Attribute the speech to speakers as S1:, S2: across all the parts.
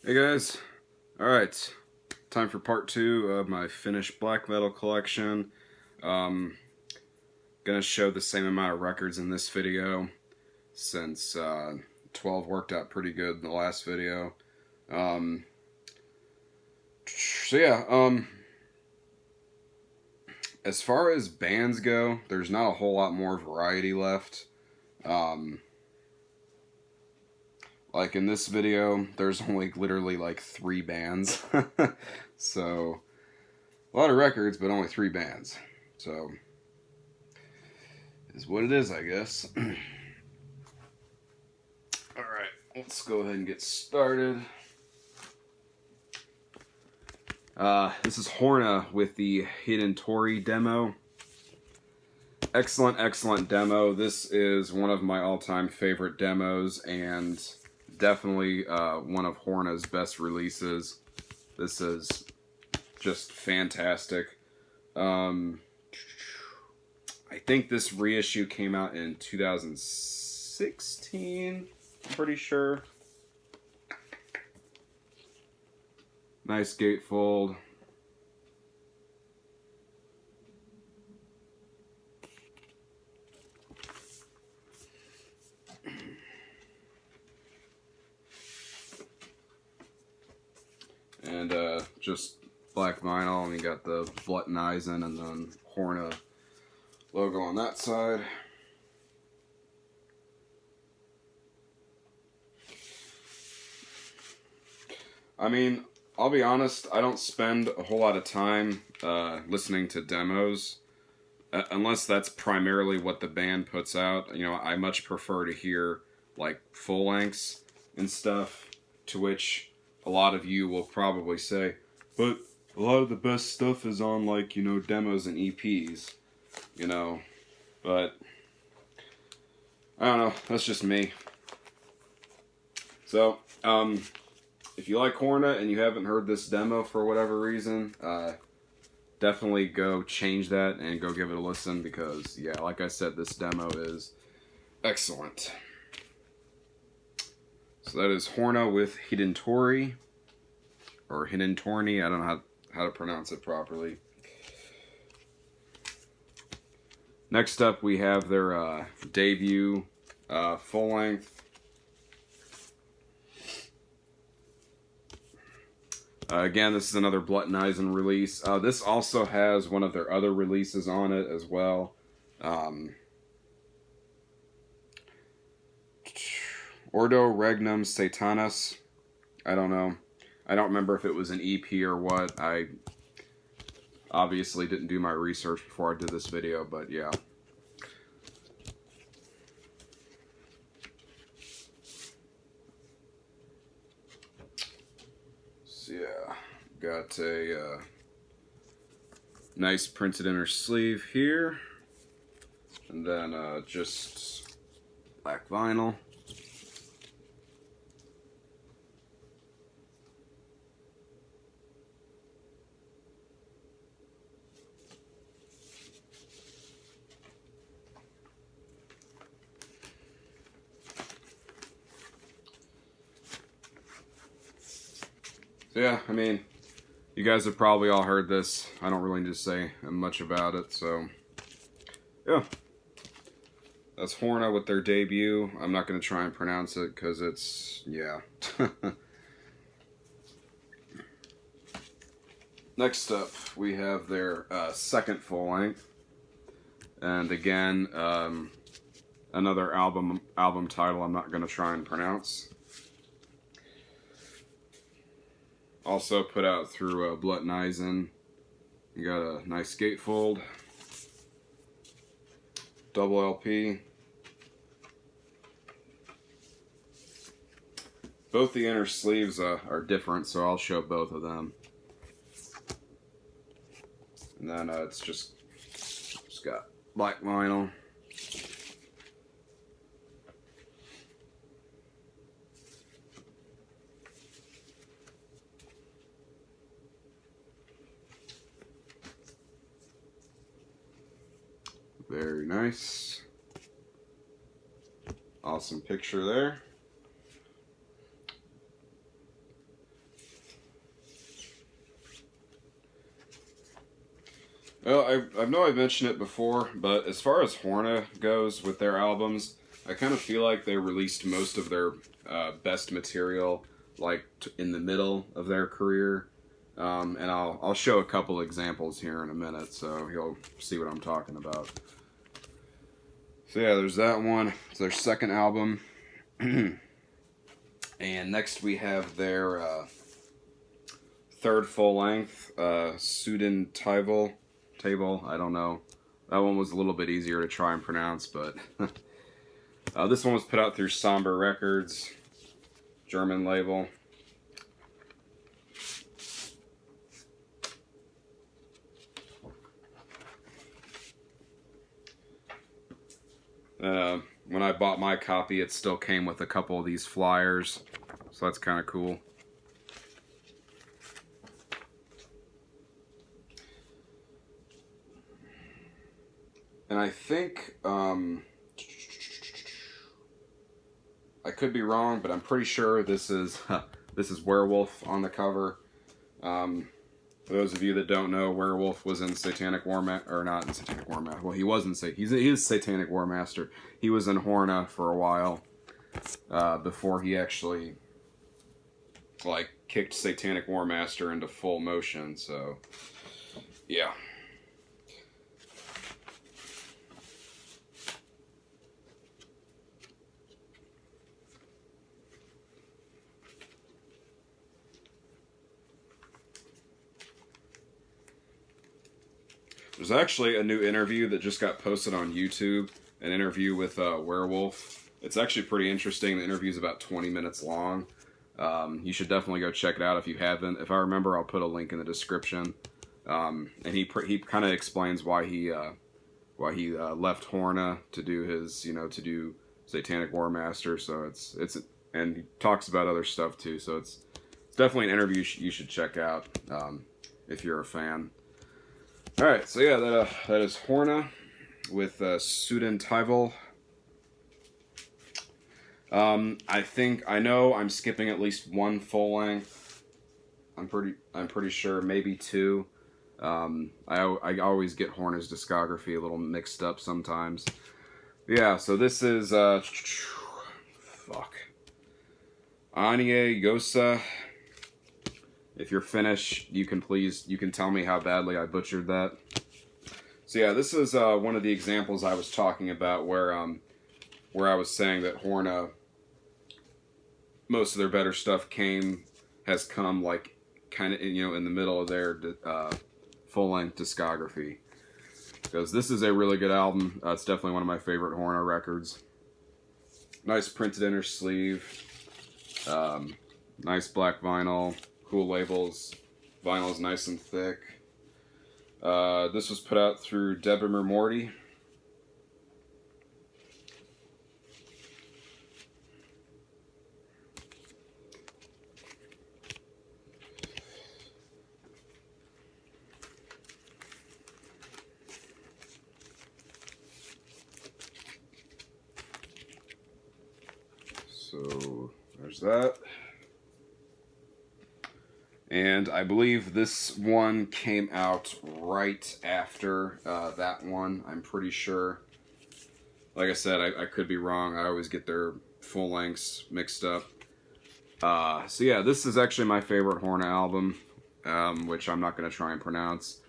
S1: Hey guys, alright, time for part 2 of my Finnish black metal collection. Gonna show the same amount of records in this video since 12 worked out pretty good in the last video. As far as bands go, there's not a whole lot more variety left. Like in this video, there's only literally like 3 bands. So, a lot of records, but only 3 bands. So, is what it is, I guess. Alright, let's go ahead and get started. This is Hornet with the Hidden Tory demo. Excellent demo. This is one of my all-time favorite demos, and definitely one of Hornet's best releases. This is just fantastic. I think this reissue came out in 2016, I'm pretty sure. Nice gatefold. And just black vinyl, and you got the Eisen and then Hornet logo on that side. I mean, I'll be honest, I don't spend a whole lot of time listening to demos, unless that's primarily what the band puts out. You know, I much prefer to hear like full lengths and stuff, to which a lot of you will probably say, but a lot of the best stuff is on, like, you know, demos and EPs, you know, but I don't know, that's just me. So, if you like Hornet and you haven't heard this demo for whatever reason, definitely go change that and go give it a listen, because, yeah, like I said, this demo is excellent. So that is Hornet with Hidden Tory, or Hidden Torny, I don't know how to pronounce it properly. Next up we have their debut full length. Again, this is another Eisen release. This also has one of their other releases on it as well. Ordo Regnum Satanus. I don't know. I don't remember if it was an EP or what. I obviously didn't do my research before I did this video, but yeah. So yeah, got a nice printed inner sleeve here, and then just black vinyl. So yeah, I mean, you guys have probably all heard this. I don't really need to say much about it, so yeah. That's Hornet with their debut. I'm not going to try and pronounce it because it's, yeah. Next up, we have their second full length. And again, another album title I'm not going to try and pronounce. Also put out through Eisen. You got a nice gatefold. Double LP. Both the inner sleeves are different, so I'll show both of them. And then it's just got black vinyl. Very nice. Awesome picture there. Well, I know I've mentioned it before, but as far as Hornet goes with their albums, I kind of feel like they released most of their best material like in the middle of their career. And I'll show a couple examples here in a minute, so you'll see what I'm talking about. So yeah, there's that one. It's their second album. And next we have their third full length, Suden Table. I don't know. That one was a little bit easier to try and pronounce, but this one was put out through Somber Records, German label. When I bought my copy, it still came with a couple of these flyers, so that's kind of cool. And I think, I could be wrong, but I'm pretty sure this is Werewolf on the cover. For those of you that don't know, Werewolf was in Satanic Warmaster, or not in Satanic Warmaster. Well, he was in he is Satanic Warmaster. He was in Hornet for a while before he actually like kicked Satanic Warmaster into full motion. So, yeah. There's actually a new interview that just got posted on YouTube, an interview with Werewolf. It's actually pretty interesting. The interview's about 20 minutes long. You should definitely go check it out if you haven't. If I remember, I'll put a link in the description. And he kind of explains why he left Hornet to do his, to do Satanic Warmaster. So it's and he talks about other stuff too. So it's definitely an interview you should check out if you're a fan. All right, so yeah, that is Hornet with Suden Tyvel. I know I'm skipping at least one full length. I'm pretty sure, maybe two. I always get Hornet's discography a little mixed up sometimes. Yeah, so this is Anie Yosa. If you're Finnish, you can tell me how badly I butchered that. So yeah, this is one of the examples I was talking about where I was saying that Hornet, most of their better stuff has come like kind of in the middle of their full length discography. Because this is a really good album. It's definitely one of my favorite Hornet records. Nice printed inner sleeve. Nice black vinyl. Cool labels. Vinyl is nice and thick. This was put out through Deborah Morty. So there's that. And I believe this one came out right after that one. I'm pretty sure. Like I said, I could be wrong. I always get their full lengths mixed up. So yeah, this is actually my favorite Hornet album, which I'm not going to try and pronounce.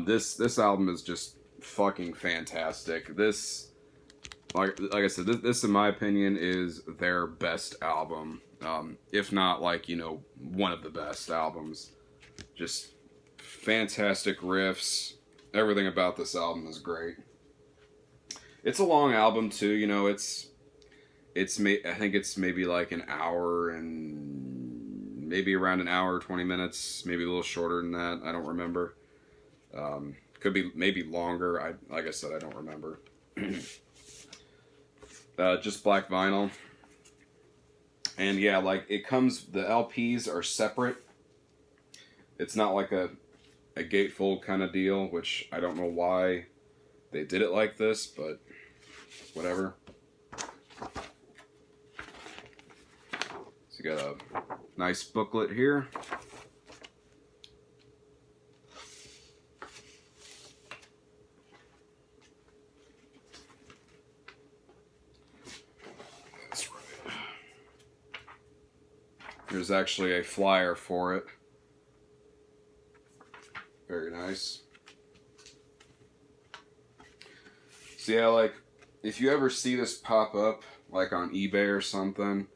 S1: This album is just fucking fantastic. This, like I said, this in my opinion is their best album. If not, one of the best albums. Just fantastic riffs. Everything about this album is great. It's a long album too. I think it's maybe like an hour and maybe around an hour, 20 minutes, maybe a little shorter than that. I don't remember. Could be maybe longer. Like I said, I don't remember. Just black vinyl. And yeah, the LPs are separate. It's not like a gatefold kind of deal, which I don't know why they did it like this, but whatever. So you got a nice booklet here. There's actually a flyer for it. Very nice. So yeah, like, if you ever see this pop up, like on eBay or something,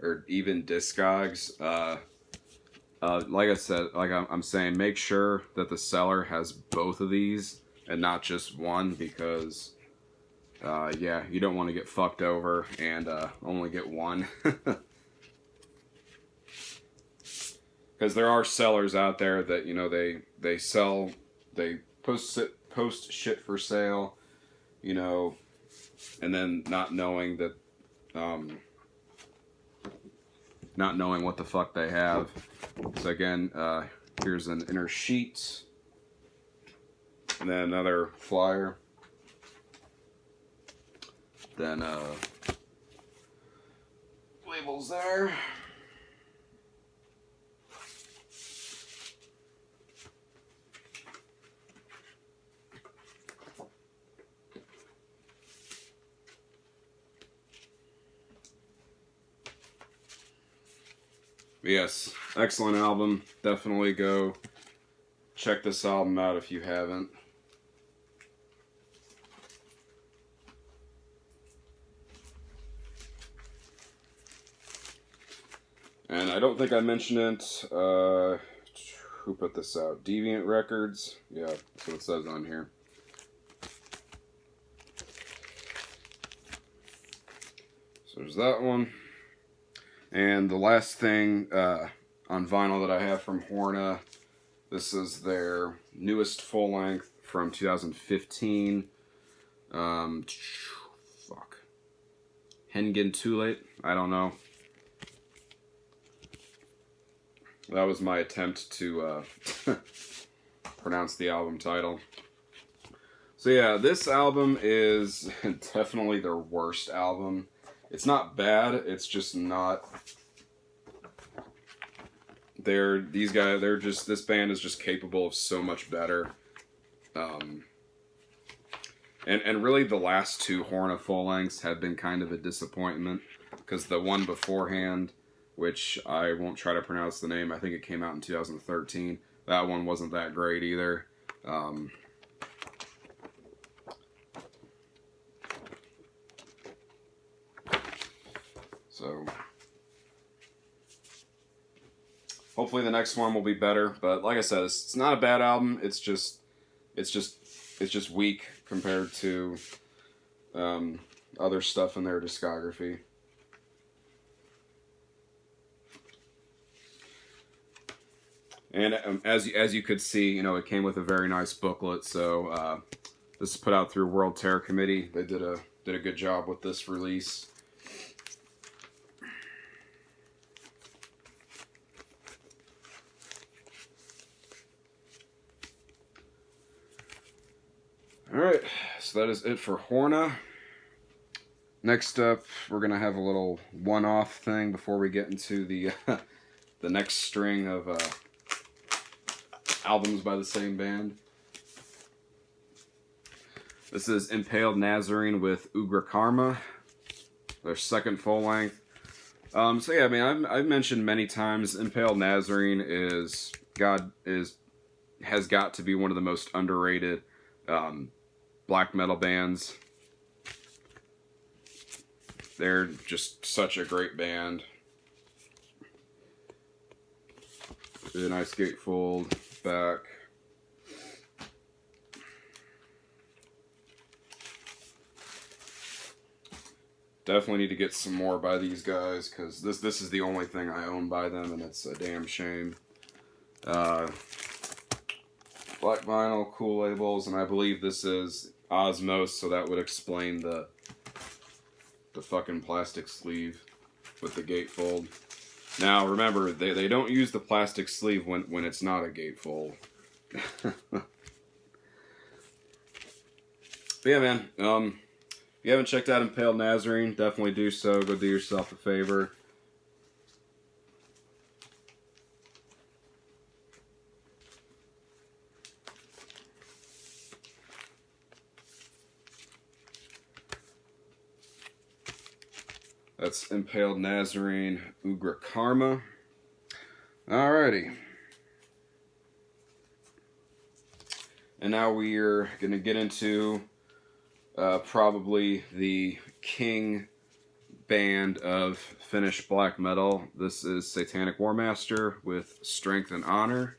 S1: or even Discogs, like I said, like I'm saying, make sure that the seller has both of these and not just one, because, yeah, you don't want to get fucked over and only get one. Because there are sellers out there that, you know, they sell, they post shit for sale, you know, and then not knowing that, not knowing what the fuck they have. So again, here's an inner sheet, and then another flyer, then labels there. But yes, excellent album. Definitely go check this album out if you haven't. And I don't think I mentioned it. Who put this out? Deviant Records. Yeah, that's what it says on here. So there's that one. And the last thing on vinyl that I have from Hornet, this is their newest full length from 2015. Fuck. Hengen Too Late? I don't know. That was my attempt to pronounce the album title. So yeah, this album is definitely their worst album. It's not bad, it's just not... this band is just capable of so much better. And really the last two Hornet full lengths have been kind of a disappointment, because the one beforehand, which I won't try to pronounce the name, I think it came out in 2013, that one wasn't that great either. So hopefully the next one will be better. But like I said, it's not a bad album. It's just weak compared to other stuff in their discography. And as you could see, you know, it came with a very nice booklet. So this is put out through World Terror Committee. They did a good job with this release. Alright, so that is it for Hornet. Next up, we're going to have a little one-off thing before we get into the the next string of albums by the same band. This is Impaled Nazarene with Ugra Karma, their second full-length. So yeah, I mean, I've mentioned many times, Impaled Nazarene has got to be one of the most underrated black metal bands. They're just such a great band. A nice gatefold back. Definitely need to get some more by these guys, because this is the only thing I own by them, and it's a damn shame. Black vinyl, cool labels, and I believe this is Osmos, so that would explain the fucking plastic sleeve with the gatefold. Now remember, they don't use the plastic sleeve when it's not a gatefold. But yeah, man. If you haven't checked out Impaled Nazarene, definitely do so. Go do yourself a favor. That's Impaled Nazarene, Ugra Karma. Alrighty. And now we're going to get into probably the king band of Finnish black metal. This is Satanic Warmaster with Strength and Honor.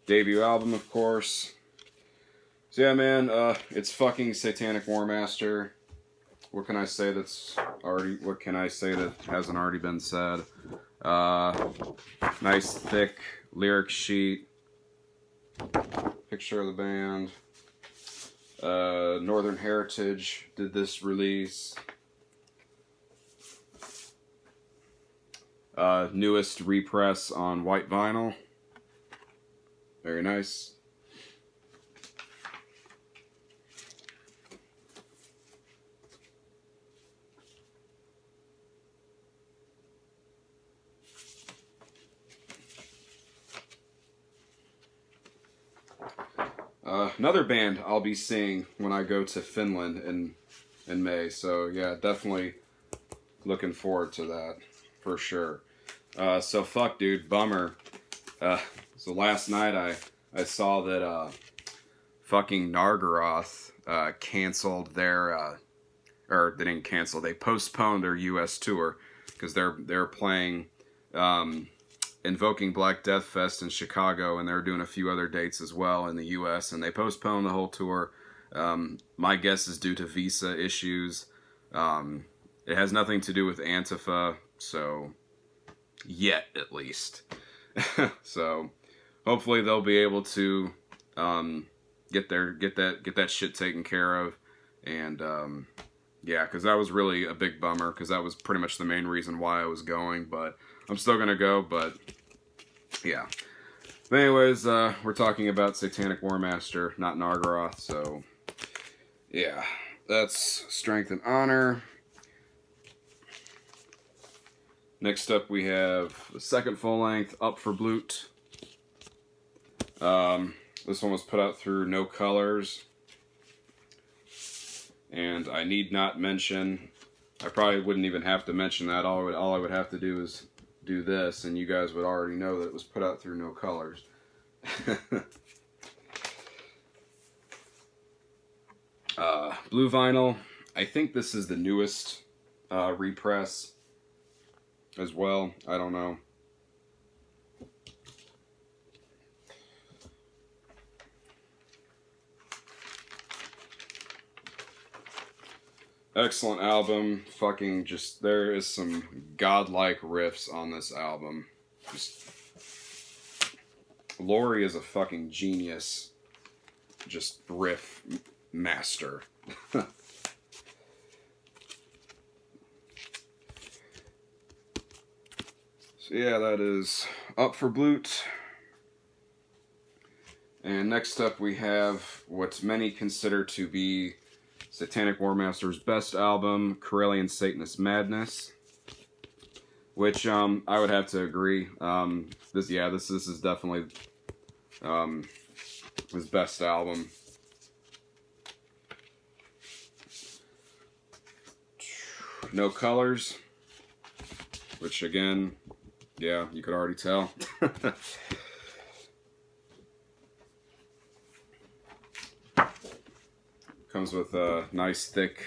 S1: Debut album, of course. So yeah, man, it's fucking Satanic Warmaster. What can I say that's already? What can I say that hasn't already been said? Nice thick lyric sheet. Picture of the band. Northern Heritage did this release. Newest repress on white vinyl. Very nice. Another band I'll be seeing when I go to Finland in May. So yeah, definitely looking forward to that for sure. So fuck, dude, bummer. So last night I saw that fucking Nargaroth canceled their or they didn't cancel. They postponed their U.S. tour because they're playing Invoking Black Death Fest in Chicago, and they're doing a few other dates as well in the U.S., and they postponed the whole tour. My guess is due to visa issues. It has nothing to do with Antifa, so yet at least. So hopefully they'll be able to get that shit taken care of, and yeah, because that was really a big bummer, because that was pretty much the main reason why I was going, but I'm still gonna go, but yeah. But anyways, we're talking about Satanic Warmaster, not Nargaroth, so yeah. That's Strength and Honor. Next up we have the second full length, Up for Blut. This one was put out through No Colors. And I need not mention, I probably wouldn't even have to mention that. All I would have to do is do this, and you guys would already know that it was put out through No Colors. Blue vinyl. I think this is the newest repress as well. I don't know. Excellent album. Fucking just, there is some godlike riffs on this album. Just, Laurie is a fucking genius. Just riff master. So yeah, that is Up for Blut. And next up we have what many consider to be Satanic Warmaster's best album, Karelian Satanist Madness, which I would have to agree. This is definitely his best album. No Colors, which again, yeah, you could already tell. Comes with a nice thick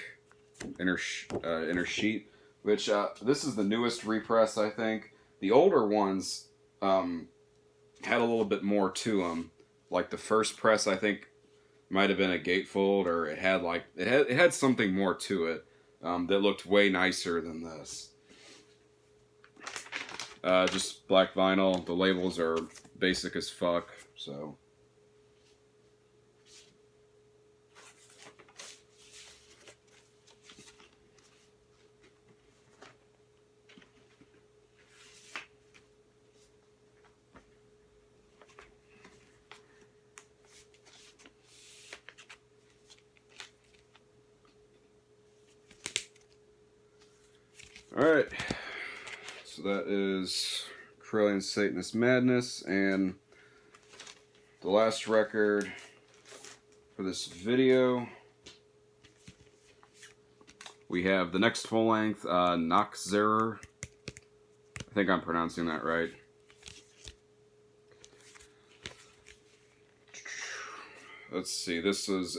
S1: inner sheet, which this is the newest repress, I think. The older ones had a little bit more to them. Like the first press, I think, might have been a gatefold, or it had something more to it that looked way nicer than this. Just black vinyl. The labels are basic as fuck, so. Alright, so that is Karelian Satanist Madness, and the last record for this video, we have the next full length, Nachzehrer. I think I'm pronouncing that right. Let's see. This was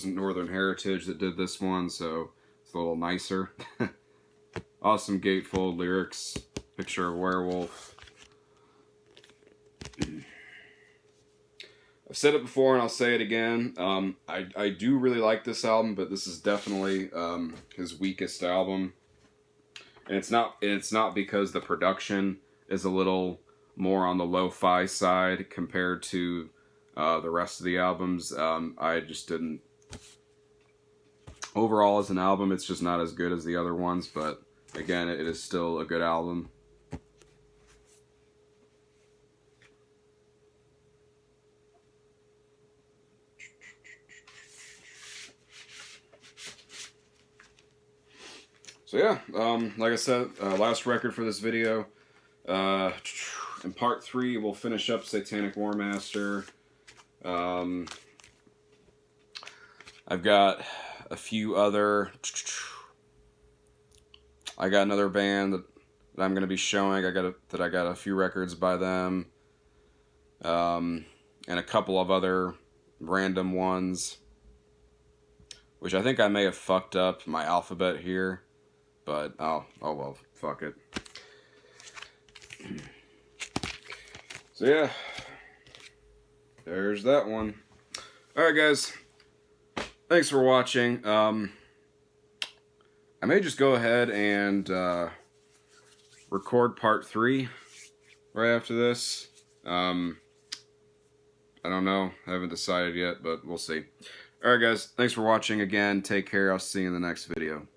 S1: Northern Heritage that did this one, so it's a little nicer. Awesome gatefold lyrics. Picture of werewolf. I've said it before and I'll say it again. I do really like this album, but this is definitely his weakest album. And it's not because the production is a little more on the lo-fi side compared to the rest of the albums. I just didn't. Overall, as an album, it's just not as good as the other ones, but again, it is still a good album. So yeah, like I said, last record for this video. In part 3, we'll finish up Satanic Warmaster. I've got a few other. I got another band that I'm going to be showing. I got a few records by them, and a couple of other random ones, which I think I may have fucked up my alphabet here. But, oh well, fuck it. So yeah, there's that one. Alright guys, thanks for watching. I may just go ahead and record part 3 right after this. I don't know, I haven't decided yet, but we'll see. Alright guys, thanks for watching again. Take care, I'll see you in the next video.